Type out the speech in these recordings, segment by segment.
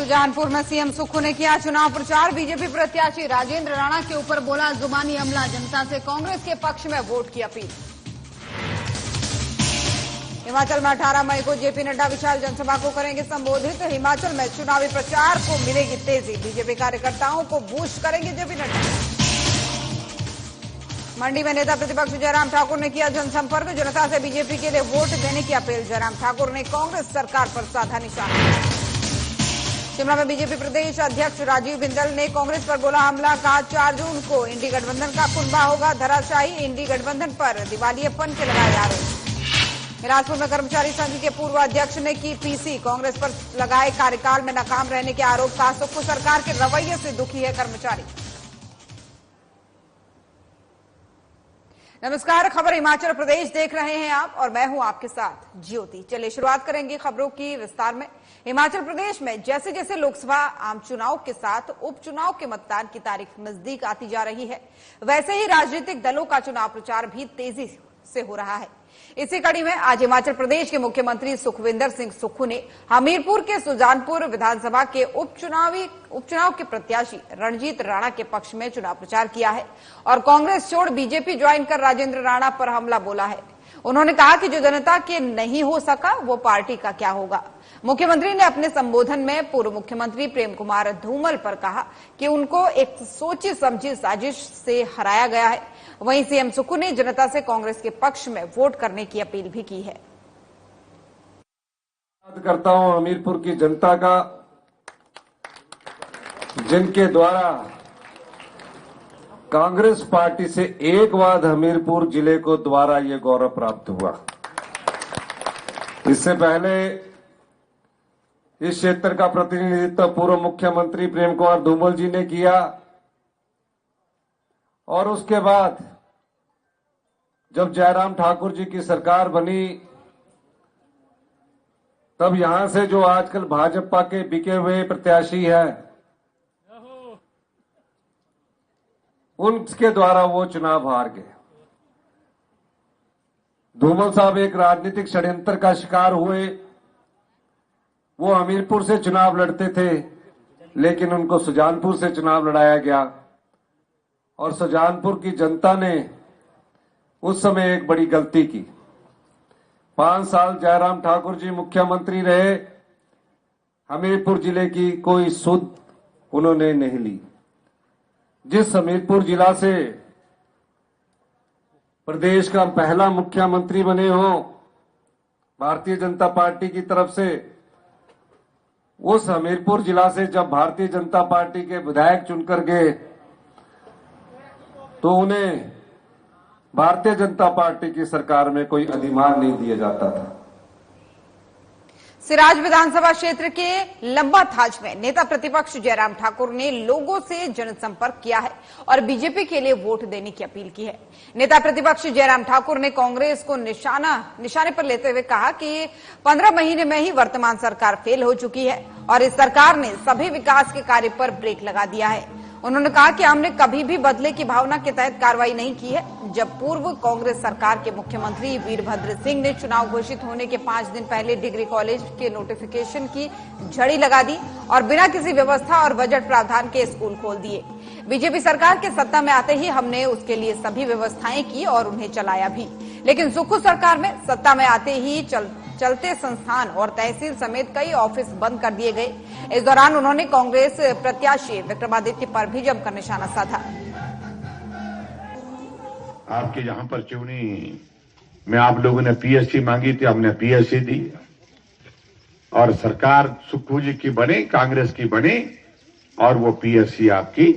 सुजानपुर में सीएम सुक्खू ने किया चुनाव प्रचार। बीजेपी प्रत्याशी राजेंद्र राणा के ऊपर बोला जुबानी हमला। जनता से कांग्रेस के पक्ष में वोट की अपील। हिमाचल में 18 मई को जेपी नड्डा विशाल जनसभा को करेंगे संबोधित। हिमाचल में चुनावी प्रचार को मिलेगी तेजी। बीजेपी कार्यकर्ताओं को बूस्ट करेंगे जेपी नड्डा। मंडी में नेता प्रतिपक्ष जयराम ठाकुर ने किया जनसंपर्क। जनता से बीजेपी के लिए वोट देने की अपील। जयराम ठाकुर ने कांग्रेस सरकार पर साधा निशाना। शिमला में बीजेपी प्रदेश अध्यक्ष राजीव बिंदल ने कांग्रेस पर बोला हमला। कहा 4 जून को इंडी गठबंधन का कुनबा होगा धराशायी। इंडी गठबंधन पर दिवालियेपन के लगाए आरोप। बिलासपुर में कर्मचारी संघ के पूर्व अध्यक्ष ने की पीसी। कांग्रेस पर लगाए कार्यकाल में नाकाम रहने के आरोप। कहा सुक्खू सरकार के रवैये से दुखी है कर्मचारी। नमस्कार, खबर हिमाचल प्रदेश देख रहे हैं आप और मैं हूं आपके साथ ज्योति। चलिए शुरुआत करेंगे खबरों की विस्तार में। हिमाचल प्रदेश में जैसे जैसे लोकसभा आम चुनाव के साथ उपचुनाव के मतदान की तारीख नजदीक आती जा रही है, वैसे ही राजनीतिक दलों का चुनाव प्रचार भी तेजी से हो रहा है। इसी कड़ी में आज हिमाचल प्रदेश के मुख्यमंत्री सुखविंदर सिंह सुक्खू ने हमीरपुर के सुजानपुर विधानसभा के उपचुनाव के प्रत्याशी रणजीत राणा के पक्ष में चुनाव प्रचार किया है और कांग्रेस छोड़ बीजेपी ज्वाइन कर राजेंद्र राणा पर हमला बोला है। उन्होंने कहा कि जो जनता के नहीं हो सका वो पार्टी का क्या होगा। मुख्यमंत्री ने अपने संबोधन में पूर्व मुख्यमंत्री प्रेम कुमार धूमल पर कहा कि उनको एक सोची समझी साजिश से हराया गया है। वहीं सीएम सुक्खू ने जनता से कांग्रेस के पक्ष में वोट करने की अपील भी की है। बात करता हूं हमीरपुर की जनता का, जिनके द्वारा कांग्रेस पार्टी से एक बाद हमीरपुर जिले को द्वारा ये गौरव प्राप्त हुआ। इससे पहले इस क्षेत्र का प्रतिनिधित्व पूर्व मुख्यमंत्री प्रेम कुमार धूमल जी ने किया और उसके बाद जब जयराम ठाकुर जी की सरकार बनी तब यहां से जो आजकल भाजपा के बिके हुए प्रत्याशी हैं उनके द्वारा वो चुनाव हार गए। धूमल साहब एक राजनीतिक षड्यंत्र का शिकार हुए। वो हमीरपुर से चुनाव लड़ते थे लेकिन उनको सुजानपुर से चुनाव लड़ाया गया और सुजानपुर की जनता ने उस समय एक बड़ी गलती की। 5 साल जयराम ठाकुर जी मुख्यमंत्री रहे, हमीरपुर जिले की कोई सुध उन्होंने नहीं ली। जिस हमीरपुर जिला से प्रदेश का पहला मुख्यमंत्री बने हो भारतीय जनता पार्टी की तरफ से, उस हमीरपुर जिला से जब भारतीय जनता पार्टी के विधायक चुनकर गए तो उन्हें भारतीय जनता पार्टी की सरकार में कोई अधिमान नहीं दिया जाता था। सिराज विधानसभा क्षेत्र के लंबा थाज में नेता प्रतिपक्ष जयराम ठाकुर ने लोगों से जनसंपर्क किया है और बीजेपी के लिए वोट देने की अपील की है। नेता प्रतिपक्ष जयराम ठाकुर ने कांग्रेस को निशाने पर लेते हुए कहा कि 15 महीने में ही वर्तमान सरकार फेल हो चुकी है और इस सरकार ने सभी विकास के कार्य पर ब्रेक लगा दिया है। उन्होंने कहा कि हमने कभी भी बदले की भावना के तहत कार्रवाई नहीं की है। जब पूर्व कांग्रेस सरकार के मुख्यमंत्री वीरभद्र सिंह ने चुनाव घोषित होने के 5 दिन पहले डिग्री कॉलेज के नोटिफिकेशन की झड़ी लगा दी और बिना किसी व्यवस्था और बजट प्रावधान के स्कूल खोल दिए। बीजेपी सरकार के सत्ता में आते ही हमने उसके लिए सभी व्यवस्थाएं की और उन्हें चलाया भी, लेकिन सुक्खू सरकार में सत्ता में आते ही चलते संस्थान और तहसील समेत कई ऑफिस बंद कर दिए गए। इस दौरान उन्होंने कांग्रेस प्रत्याशी विक्रमादित्य पर भी जमकर निशाना साधा। आपके यहां पर चुनी में आप लोगों ने पीएससी मांगी थी, हमने पीएससी दी और सरकार सुक्खू जी की बनी, कांग्रेस की बनी और वो पीएससी आपकी,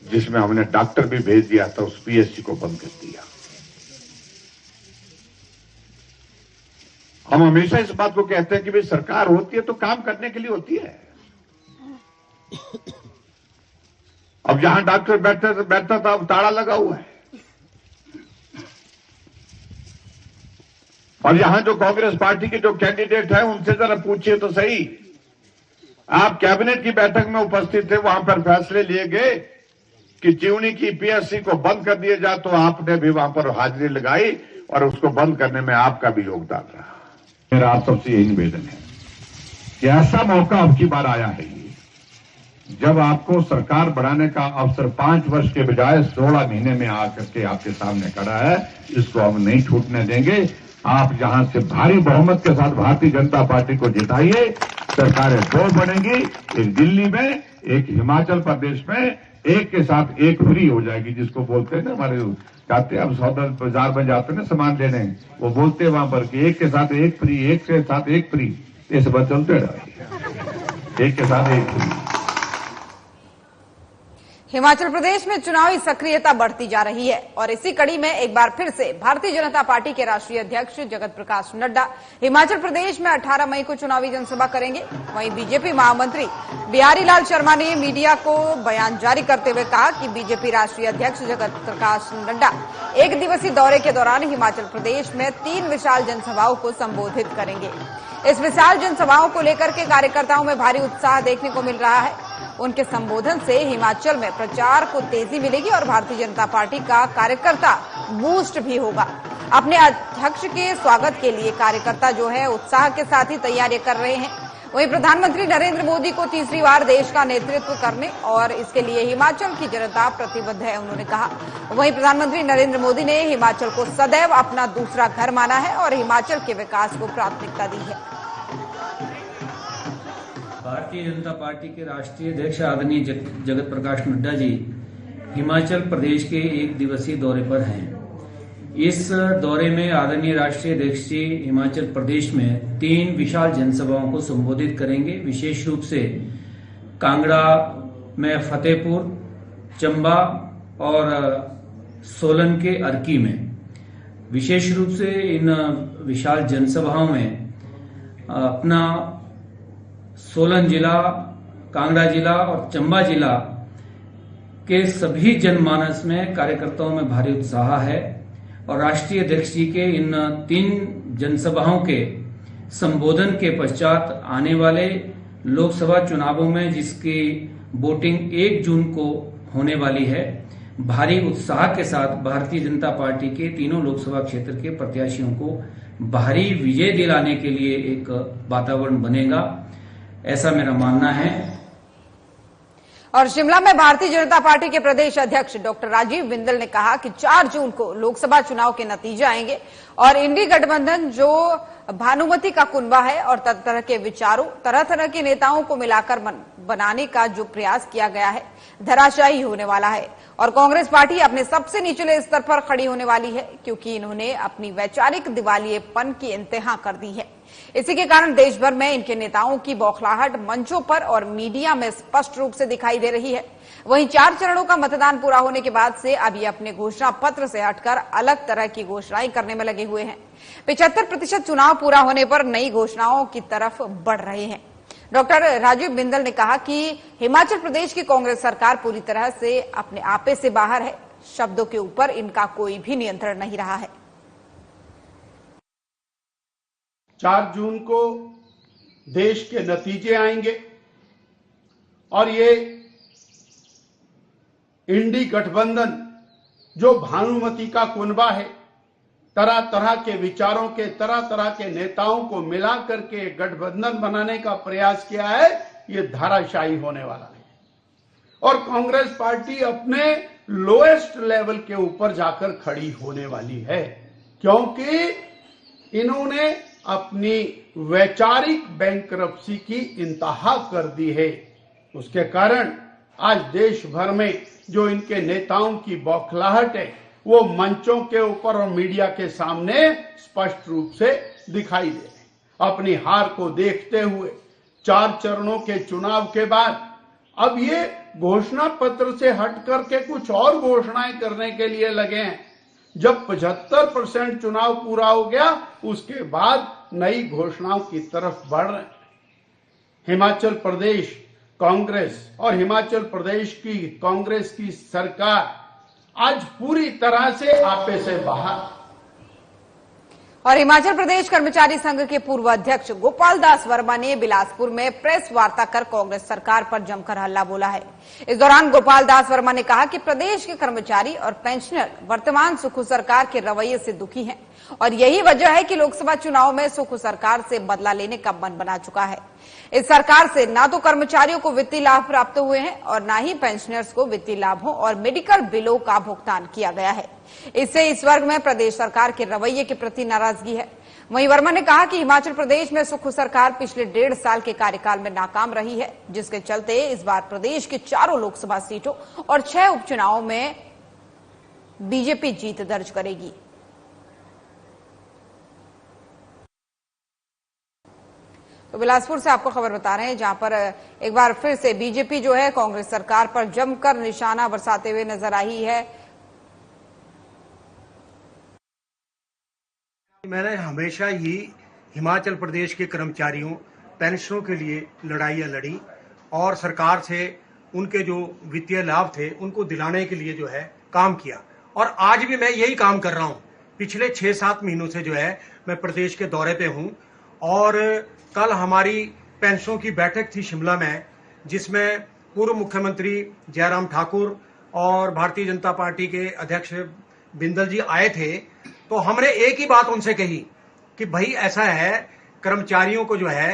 जिसमें हमने डॉक्टर भी भेज दिया था, उस पीएससी को बंद कर दिया। हम हमेशा इस बात को कहते हैं कि भाई सरकार होती है तो काम करने के लिए होती है। अब जहां डॉक्टर बैठता था अब ताला लगा हुआ है और यहां जो कांग्रेस पार्टी के जो कैंडिडेट हैं उनसे जरा पूछिए तो सही। आप कैबिनेट की बैठक में उपस्थित थे, वहां पर फैसले लिए गए कि चिवनी की पीएससी को बंद कर दिया जाए, तो आपने भी वहां पर हाजिरी लगाई और उसको बंद करने में आपका भी योगदान रहा। मेरा आप सबसे यही निवेदन है कि ऐसा मौका अब की बार आया है जब आपको सरकार बढ़ाने का अवसर 5 वर्ष के बजाय 16 महीने में आकर के आपके सामने खड़ा है, इसको हम नहीं छूटने देंगे। आप यहां से भारी बहुमत के साथ भारतीय जनता पार्टी को जिताइए। सरकारें 2 बनेंगी, एक दिल्ली में, एक हिमाचल प्रदेश में, एक के साथ एक फ्री हो जाएगी, जिसको बोलते हैं ना, हमारे कहते हैं, हम सौदा बाजार में जाते हैं ना सामान लेने, वो बोलते हैं वहां पर कि एक के साथ एक फ्री, एक के साथ एक फ्री, ये सब चलते रहे, एक के साथ एक फ्री। हिमाचल प्रदेश में चुनावी सक्रियता बढ़ती जा रही है और इसी कड़ी में एक बार फिर से भारतीय जनता पार्टी के राष्ट्रीय अध्यक्ष जगत प्रकाश नड्डा हिमाचल प्रदेश में 18 मई को चुनावी जनसभा करेंगे। वहीं बीजेपी महामंत्री बिहारी लाल शर्मा ने मीडिया को बयान जारी करते हुए कहा कि बीजेपी राष्ट्रीय अध्यक्ष जगत प्रकाश नड्डा 1 दिवसीय दौरे के दौरान हिमाचल प्रदेश में 3 विशाल जनसभाओं को संबोधित करेंगे। इस विशाल जनसभाओं को लेकर के कार्यकर्ताओं में भारी उत्साह देखने को मिल रहा है। उनके संबोधन से हिमाचल में प्रचार को तेजी मिलेगी और भारतीय जनता पार्टी का कार्यकर्ता बूस्ट भी होगा। अपने अध्यक्ष के स्वागत के लिए कार्यकर्ता जो है उत्साह के साथ ही तैयारियां कर रहे हैं। वहीं प्रधानमंत्री नरेंद्र मोदी को तीसरी बार देश का नेतृत्व करने और इसके लिए हिमाचल की जनता प्रतिबद्ध है, उन्होंने कहा। वहीं प्रधानमंत्री नरेंद्र मोदी ने हिमाचल को सदैव अपना दूसरा घर माना है और हिमाचल के विकास को प्राथमिकता दी है। भारतीय जनता पार्टी के राष्ट्रीय अध्यक्ष आदरणीय जगत प्रकाश नड्डा जी हिमाचल प्रदेश के 1 दिवसीय दौरे पर हैं। इस दौरे में आदरणीय राष्ट्रीय अध्यक्ष जी हिमाचल प्रदेश में 3 विशाल जनसभाओं को संबोधित करेंगे। विशेष रूप से कांगड़ा में फतेहपुर, चंबा और सोलन के अर्की में। विशेष रूप से इन विशाल जनसभाओं में अपना सोलन जिला, कांगड़ा जिला और चंबा जिला के सभी जनमानस में कार्यकर्ताओं में भारी उत्साह है और राष्ट्रीय अध्यक्ष जी के इन 3 जनसभाओं के संबोधन के पश्चात आने वाले लोकसभा चुनावों में जिसकी वोटिंग 1 जून को होने वाली है, भारी उत्साह के साथ भारतीय जनता पार्टी के तीनों लोकसभा क्षेत्र के प्रत्याशियों को भारी विजय दिलाने के लिए एक वातावरण बनेगा, ऐसा मेरा मानना है। और शिमला में भारतीय जनता पार्टी के प्रदेश अध्यक्ष डॉक्टर राजीव बिंदल ने कहा कि 4 जून को लोकसभा चुनाव के नतीजे आएंगे और इंडी गठबंधन जो भानुमति का कुनबा है और तरह के विचारों, तरह तरह के नेताओं को मिलाकर बनाने का जो प्रयास किया गया है, धराशायी होने वाला है और कांग्रेस पार्टी अपने सबसे निचले स्तर पर खड़ी होने वाली है, क्योंकि इन्होंने अपनी वैचारिक दिवालियेपन की इंतहा कर दी है। इसी के कारण देश भर में इनके नेताओं की बौखलाहट मंचों पर और मीडिया में स्पष्ट रूप से दिखाई दे रही है। वहीं 4 चरणों का मतदान पूरा होने के बाद से अब ये अपने घोषणा पत्र से हटकर अलग तरह की घोषणाएं करने में लगे हुए हैं। 75% चुनाव पूरा होने पर नई घोषणाओं की तरफ बढ़ रहे हैं। डॉक्टर राजीव बिंदल ने कहा कि हिमाचल प्रदेश की कांग्रेस सरकार पूरी तरह से अपने आपे से बाहर है। शब्दों के ऊपर इनका कोई भी नियंत्रण नहीं रहा है। 4 जून को देश के नतीजे आएंगे और ये इंडी गठबंधन जो भानुमति का कुनबा है, तरह तरह के विचारों के, तरह तरह के नेताओं को मिला करके गठबंधन बनाने का प्रयास किया है, ये धाराशायी होने वाला है और कांग्रेस पार्टी अपने लोएस्ट लेवल के ऊपर जाकर खड़ी होने वाली है, क्योंकि इन्होंने अपनी वैचारिक बैंकरप्सी की इंतहा कर दी है। उसके कारण आज देश भर में जो इनके नेताओं की बौखलाहट है वो मंचों के ऊपर और मीडिया के सामने स्पष्ट रूप से दिखाई दे रहे। अपनी हार को देखते हुए 4 चरणों के चुनाव के बाद अब ये घोषणा पत्र से हट करके कुछ और घोषणाएं करने के लिए लगे हैं। जब 75% चुनाव पूरा हो गया उसके बाद नई घोषणाओं की तरफ बढ़ रहे हैं। हिमाचल प्रदेश कांग्रेस और हिमाचल प्रदेश की कांग्रेस की सरकार आज पूरी तरह से आपे से बाहर। और हिमाचल प्रदेश कर्मचारी संघ के पूर्व अध्यक्ष गोपाल दास वर्मा ने बिलासपुर में प्रेस वार्ता कर कांग्रेस सरकार पर जमकर हल्ला बोला है। इस दौरान गोपाल दास वर्मा ने कहा कि प्रदेश के कर्मचारी और पेंशनर वर्तमान सुखू सरकार के रवैये से दुखी हैं और यही वजह है कि लोकसभा चुनाव में सुखू सरकार से बदला लेने का मन बना चुका है। इस सरकार से ना तो कर्मचारियों को वित्तीय लाभ प्राप्त हुए हैं और ना ही पेंशनर्स को वित्तीय लाभों और मेडिकल बिलों का भुगतान किया गया है। इससे इस वर्ग में प्रदेश सरकार के रवैये के प्रति नाराजगी है। वहीं वर्मा ने कहा कि हिमाचल प्रदेश में सुखू सरकार पिछले 1.5 साल के कार्यकाल में नाकाम रही है, जिसके चलते इस बार प्रदेश की 4 लोकसभा सीटों और 6 उपचुनावों में बीजेपी जीत दर्ज करेगी। तो बिलासपुर से आपको खबर बता रहे हैं, जहां पर एक बार फिर से बीजेपी जो है कांग्रेस सरकार पर जमकर निशाना बरसाते हुए नजर आई है। मैंने हमेशा ही हिमाचल प्रदेश के कर्मचारियों पेंशनों के लिए लड़ाइयां लड़ी और सरकार से उनके जो वित्तीय लाभ थे उनको दिलाने के लिए जो है काम किया और आज भी मैं यही काम कर रहा हूं। पिछले 6-7 महीनों से जो है मैं प्रदेश के दौरे पे हूं और कल हमारी पेंशनों की बैठक थी शिमला में, जिसमें पूर्व मुख्यमंत्री जयराम ठाकुर और भारतीय जनता पार्टी के अध्यक्ष बिंदल जी आए थे। तो हमने एक ही बात उनसे कही कि भाई ऐसा है, कर्मचारियों को जो है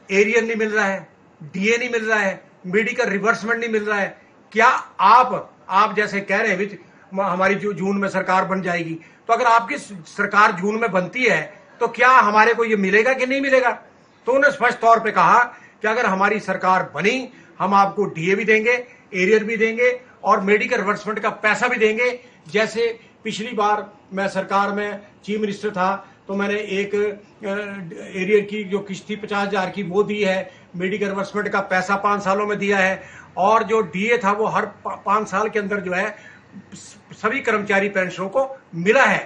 एरियर नहीं मिल रहा है, डीए नहीं मिल रहा है, मेडिकल रिवर्समेंट नहीं मिल रहा है। क्या आप जैसे कह रहे हैं हमारी जो जून में सरकार बन जाएगी, तो अगर आपकी सरकार जून में बनती है तो क्या हमारे को ये मिलेगा कि नहीं मिलेगा? तो उन्होंने स्पष्ट तौर पे कहा कि अगर हमारी सरकार बनी हम आपको डीए भी देंगे, एरियर भी देंगे और मेडिकल रिवर्समेंट का पैसा भी देंगे। जैसे पिछली बार मैं सरकार में चीफ मिनिस्टर था तो मैंने एक एरियर की जो किश्त थी 50,000 की वो दी है, मेडिकल रिवर्समेंट का पैसा 5 सालों में दिया है और जो डीए था वो हर 5 साल के अंदर जो है सभी कर्मचारी पेंशनों को मिला है।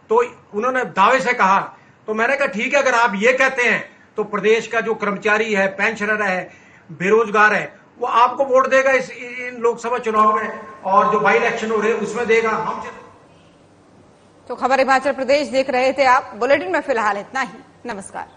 तो उन्होंने दावे से कहा, तो मैंने कहा ठीक है, अगर आप ये कहते हैं तो प्रदेश का जो कर्मचारी है, पेंशनर है, बेरोजगार है, वो आपको वोट देगा इन लोकसभा चुनाव में और जो बाई इलेक्शन हो रहे हैं उसमें देगा। हम तो खबर हिमाचल प्रदेश देख रहे थे आप। बुलेटिन में फिलहाल इतना ही। नमस्कार।